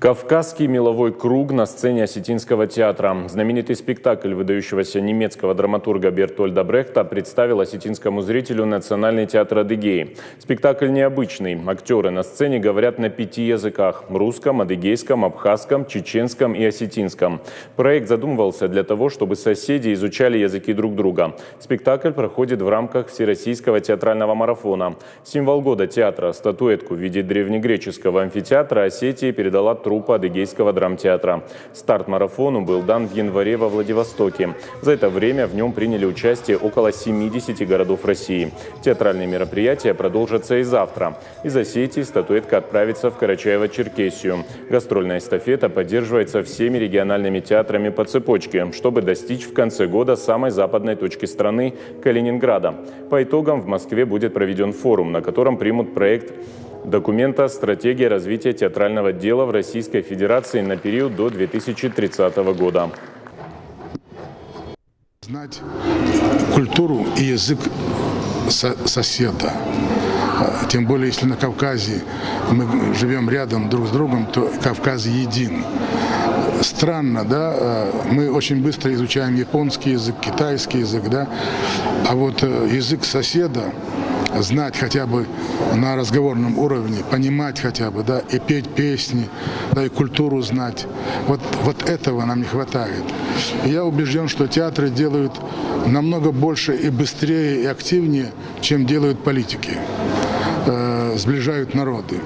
Кавказский меловой круг на сцене Осетинского театра. Знаменитый спектакль выдающегося немецкого драматурга Бертольда Брехта представил осетинскому зрителю Национальный театр Адыгеи. Спектакль необычный. Актеры на сцене говорят на 5 языках – русском, адыгейском, абхазском, чеченском и осетинском. Проект задумывался для того, чтобы соседи изучали языки друг друга. Спектакль проходит в рамках Всероссийского театрального марафона. Символ года театра – статуэтку в виде древнегреческого амфитеатра Осетии передала труппа Адыгейского драмтеатра. Старт марафону был дан в январе во Владивостоке. За это время в нем приняли участие около 70 городов России. Театральные мероприятия продолжатся и завтра. Из Осетии статуэтка отправится в Карачаево-Черкесию. Гастрольная эстафета поддерживается всеми региональными театрами по цепочке, чтобы достичь в конце года самой западной точки страны – Калининграда. По итогам в Москве будет проведен форум, на котором примут проект документа «Стратегия развития театрального дела в Российской Федерации на период до 2030 года». Знать культуру и язык соседа. Тем более, если на Кавказе мы живем рядом друг с другом, то Кавказ един. Странно, да, мы очень быстро изучаем японский язык, китайский язык, да, а вот язык соседа, знать хотя бы на разговорном уровне, понимать хотя бы, да, и петь песни, да, и культуру знать. Вот этого нам не хватает. И я убежден, что театры делают намного больше и быстрее, и активнее, чем делают политики. Сближают народы.